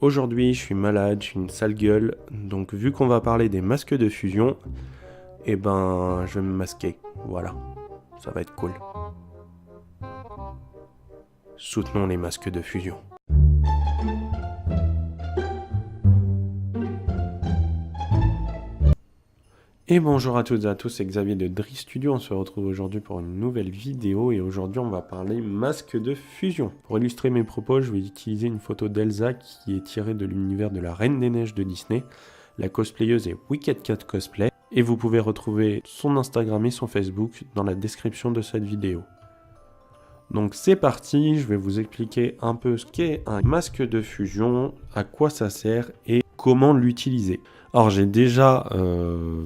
Aujourd'hui, je suis malade, j'ai une sale gueule, donc vu qu'on va parler des masques de fusion, je vais me masquer. Voilà, ça va être cool. Soutenons les masques de fusion. Et bonjour à toutes et à tous, c'est Xavier de Dri Studio, on se retrouve aujourd'hui pour une nouvelle vidéo et aujourd'hui on va parler masque de fusion. Pour illustrer mes propos, je vais utiliser une photo d'Elsa qui est tirée de l'univers de la Reine des Neiges de Disney. La cosplayeuse est Wicked Cat Cosplay et vous pouvez retrouver son Instagram et son Facebook dans la description de cette vidéo. Donc c'est parti, je vais vous expliquer un peu ce qu'est un masque de fusion, à quoi ça sert et comment l'utiliser. Alors j'ai déjà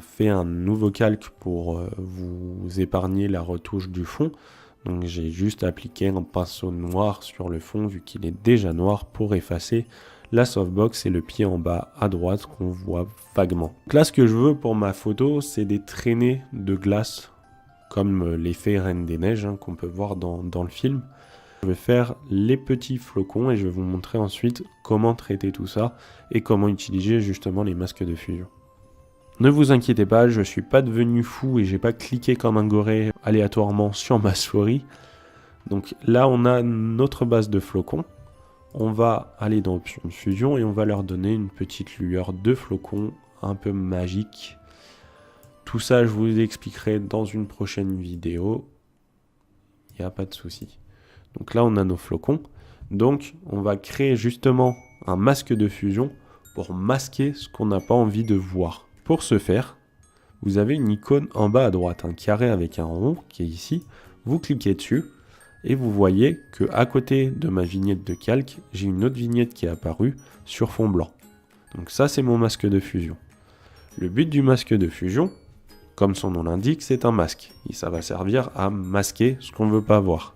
fait un nouveau calque pour vous épargner la retouche du fond. Donc j'ai juste appliqué un pinceau noir sur le fond vu qu'il est déjà noir pour effacer la softbox et le pied en bas à droite qu'on voit vaguement. Donc là ce que je veux pour ma photo c'est des traînées de glace comme l'effet Reine des Neiges qu'on peut voir dans le film. Je vais faire les petits flocons et je vais vous montrer ensuite comment traiter tout ça et comment utiliser justement les masques de fusion. Ne vous inquiétez pas, je suis pas devenu fou et j'ai pas cliqué comme un goré aléatoirement sur ma souris. Donc là on a notre base de flocons. On va aller dans option fusion et on va leur donner une petite lueur de flocons un peu magique. Tout ça je vous expliquerai dans une prochaine vidéo. Il n'y a pas de souci. Donc là, on a nos flocons. Donc, on va créer justement un masque de fusion pour masquer ce qu'on n'a pas envie de voir. Pour ce faire, vous avez une icône en bas à droite, un carré avec un rond qui est ici. Vous cliquez dessus et vous voyez que à côté de ma vignette de calque, j'ai une autre vignette qui est apparue sur fond blanc. Donc ça, c'est mon masque de fusion. Le but du masque de fusion, comme son nom l'indique, c'est un masque. Et ça va servir à masquer ce qu'on ne veut pas voir.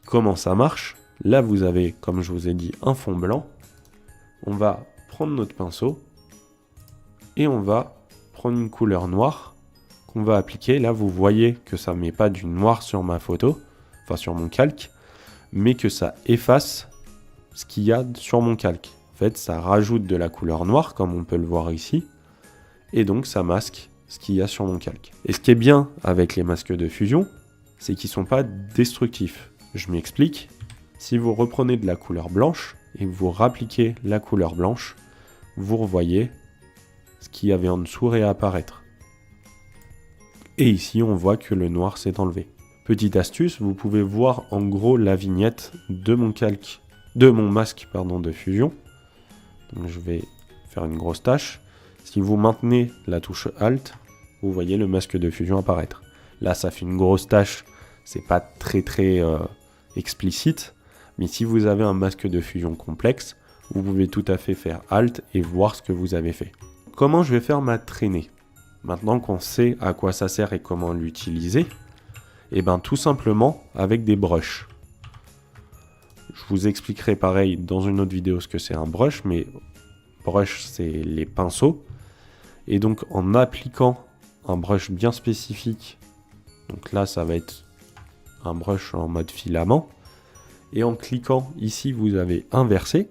Comment ça marche? Là, vous avez, comme je vous ai dit, un fond blanc. On va prendre notre pinceau et on va prendre une couleur noire qu'on va appliquer. Là, vous voyez que ça ne met pas du noir sur ma photo, enfin sur mon calque, mais que ça efface ce qu'il y a sur mon calque. En fait, ça rajoute de la couleur noire, comme on peut le voir ici, et donc ça masque ce qu'il y a sur mon calque. Et ce qui est bien avec les masques de fusion, c'est qu'ils ne sont pas destructifs. Je m'explique, si vous reprenez de la couleur blanche et que vous rappliquez la couleur blanche, vous revoyez ce qu'il y avait en dessous réapparaître. Et ici, on voit que le noir s'est enlevé. Petite astuce, vous pouvez voir en gros la vignette de mon calque, de mon masque de fusion. Donc je vais faire une grosse tâche. Si vous maintenez la touche Alt, vous voyez le masque de fusion apparaître. Là, ça fait une grosse tâche, c'est pas très explicite, mais si vous avez un masque de fusion complexe, vous pouvez tout à fait faire Alt et voir ce que vous avez fait. Comment je vais faire ma traînée? Maintenant qu'on sait à quoi ça sert et comment l'utiliser, tout simplement avec des brushes. Je vous expliquerai pareil dans une autre vidéo ce que c'est un brush, mais brush c'est les pinceaux. Et donc en appliquant un brush bien spécifique, donc là ça va être un brush en mode filament, et en cliquant ici vous avez inversé,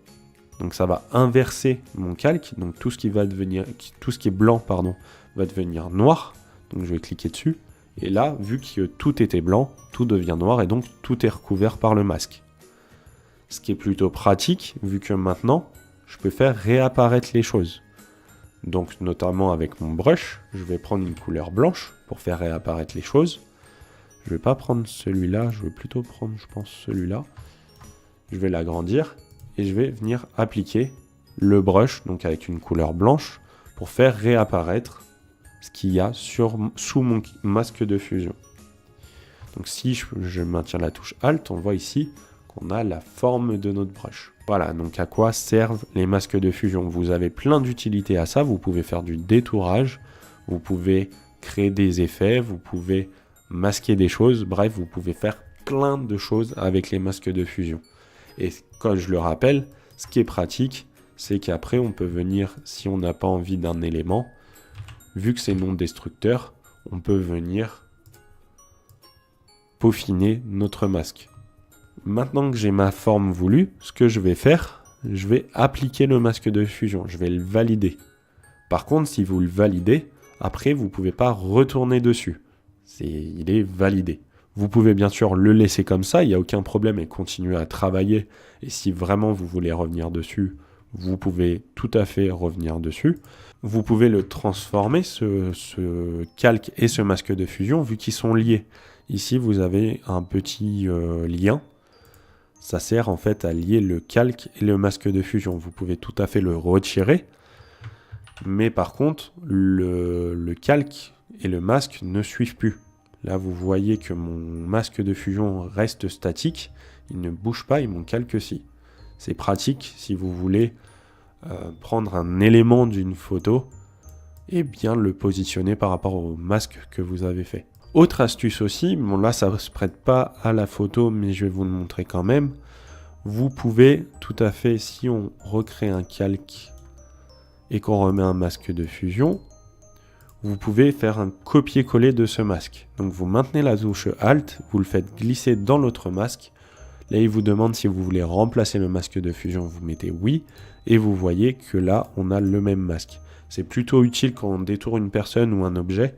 donc ça va inverser mon calque, donc tout ce qui est blanc va devenir noir, donc je vais cliquer dessus, et là vu que tout était blanc, tout devient noir et donc tout est recouvert par le masque. Ce qui est plutôt pratique vu que maintenant je peux faire réapparaître les choses. Donc notamment avec mon brush, je vais prendre une couleur blanche pour faire réapparaître les choses. Je vais pas prendre celui-là, je vais plutôt prendre, je pense, celui-là. Je vais l'agrandir et je vais venir appliquer le brush, donc avec une couleur blanche, pour faire réapparaître ce qu'il y a sous mon masque de fusion. Donc si je maintiens la touche Alt, on voit ici qu'on a la forme de notre brush. Voilà, donc à quoi servent les masques de fusion? Vous avez plein d'utilités à ça, vous pouvez faire du détourage, vous pouvez créer des effets, vous pouvez masquer des choses, bref, vous pouvez faire plein de choses avec les masques de fusion. Et comme je le rappelle, ce qui est pratique, c'est qu'après on peut venir, si on n'a pas envie d'un élément, vu que c'est non destructeur, on peut venir peaufiner notre masque. Maintenant que j'ai ma forme voulue, ce que je vais faire, je vais appliquer le masque de fusion, je vais le valider. Par contre, si vous le validez, après, vous ne pouvez pas retourner dessus. Il est validé. Vous pouvez bien sûr le laisser comme ça, il n'y a aucun problème et continuer à travailler. Et si vraiment vous voulez revenir dessus, vous pouvez tout à fait revenir dessus. Vous pouvez le transformer, ce calque et ce masque de fusion, vu qu'ils sont liés. Ici, vous avez un petit lien. Ça sert en fait à lier le calque et le masque de fusion. Vous pouvez tout à fait le retirer. Mais par contre, le calque et le masque ne suivent plus. Là, vous voyez que mon masque de fusion reste statique. Il ne bouge pas et mon calque aussi. C'est pratique si vous voulez prendre un élément d'une photo et bien le positionner par rapport au masque que vous avez fait. Autre astuce aussi, bon là ça ne se prête pas à la photo mais je vais vous le montrer quand même. Vous pouvez tout à fait, si on recrée un calque et qu'on remet un masque de fusion, vous pouvez faire un copier-coller de ce masque. Donc vous maintenez la touche Alt, vous le faites glisser dans l'autre masque. Là, il vous demande si vous voulez remplacer le masque de fusion, vous mettez oui, et vous voyez que là, on a le même masque. C'est plutôt utile quand on détourne une personne ou un objet,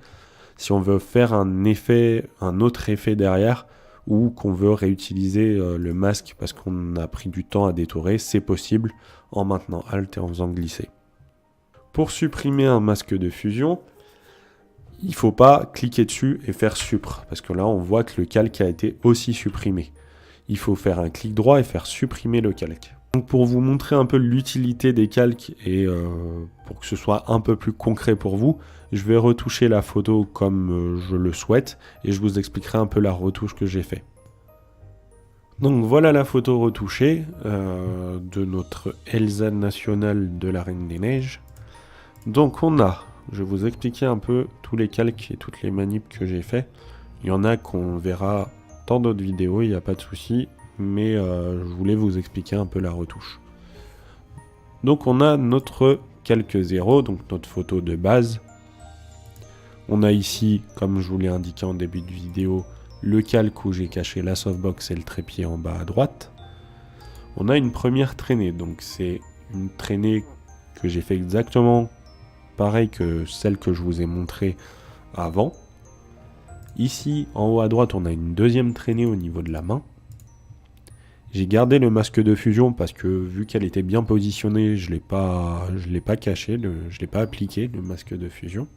si on veut faire un autre effet derrière, ou qu'on veut réutiliser le masque parce qu'on a pris du temps à détourer, c'est possible en maintenant Alt et en faisant glisser. Pour supprimer un masque de fusion, il ne faut pas cliquer dessus et faire suppr, parce que là, on voit que le calque a été aussi supprimé. Il faut faire un clic droit et faire supprimer le calque. Donc pour vous montrer un peu l'utilité des calques et pour que ce soit un peu plus concret pour vous, je vais retoucher la photo comme je le souhaite et je vous expliquerai un peu la retouche que j'ai fait. Donc voilà la photo retouchée de notre Elsa nationale de la Reine des Neiges. Donc je vais vous expliquer un peu tous les calques et toutes les manips que j'ai fait. Il y en a qu'on verra dans d'autres vidéos, il n'y a pas de souci, mais je voulais vous expliquer un peu la retouche. Donc on a notre calque 0, donc notre photo de base. On a ici, comme je vous l'ai indiqué en début de vidéo, le calque où j'ai caché la softbox et le trépied en bas à droite. On a une première traînée, donc c'est une traînée que j'ai fait exactement pareil que celle que je vous ai montrée avant. Ici, en haut à droite, on a une deuxième traînée au niveau de la main. J'ai gardé le masque de fusion parce que vu qu'elle était bien positionnée, je l'ai pas caché, je l'ai pas appliqué, le masque de fusion.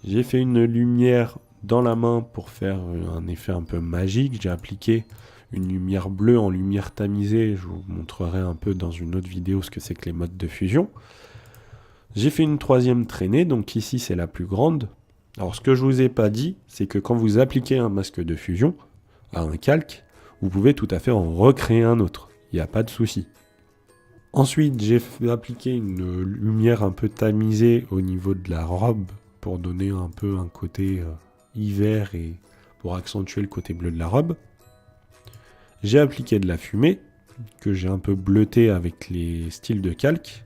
J'ai fait une lumière dans la main pour faire un effet un peu magique. J'ai appliqué une lumière bleue en lumière tamisée. Je vous montrerai un peu dans une autre vidéo ce que c'est que les modes de fusion. J'ai fait une troisième traînée, donc ici c'est la plus grande. Alors ce que je vous ai pas dit, c'est que quand vous appliquez un masque de fusion à un calque, vous pouvez tout à fait en recréer un autre. Il n'y a pas de souci. Ensuite, j'ai appliqué une lumière un peu tamisée au niveau de la robe pour donner un peu un côté hiver et pour accentuer le côté bleu de la robe. J'ai appliqué de la fumée que j'ai un peu bleuté avec les styles de calque.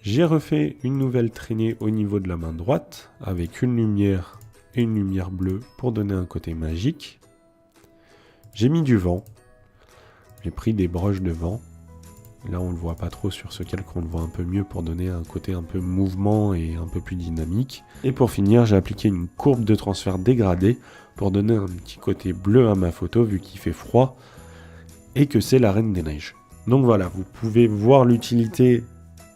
J'ai refait une nouvelle traînée au niveau de la main droite avec une lumière et une lumière bleue pour donner un côté magique. J'ai mis du vent. J'ai pris des broches de vent. Là, on ne le voit pas trop sur ce calque, on le voit un peu mieux pour donner un côté un peu mouvement et un peu plus dynamique. Et pour finir, j'ai appliqué une courbe de transfert dégradée pour donner un petit côté bleu à ma photo vu qu'il fait froid et que c'est la Reine des Neiges. Donc voilà, vous pouvez voir l'utilité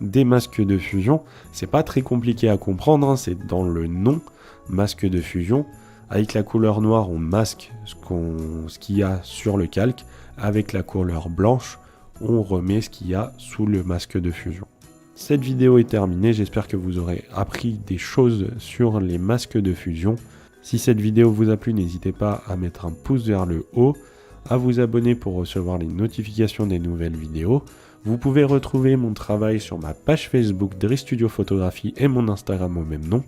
des masques de fusion. C'est pas très compliqué à comprendre, hein, c'est dans le nom, masque de fusion. Avec la couleur noire, on masque ce qu'il y a sur le calque. Avec la couleur blanche, on remet ce qu'il y a sous le masque de fusion. Cette vidéo est terminée, j'espère que vous aurez appris des choses sur les masques de fusion. Si cette vidéo vous a plu, n'hésitez pas à mettre un pouce vers le haut, à vous abonner pour recevoir les notifications des nouvelles vidéos. Vous pouvez retrouver mon travail sur ma page Facebook Driss Studio Photographie et mon Instagram au même nom.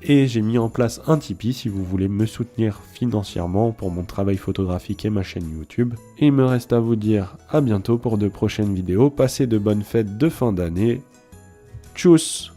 Et j'ai mis en place un Tipeee si vous voulez me soutenir financièrement pour mon travail photographique et ma chaîne YouTube. Et il me reste à vous dire à bientôt pour de prochaines vidéos. Passez de bonnes fêtes de fin d'année. Tchuss!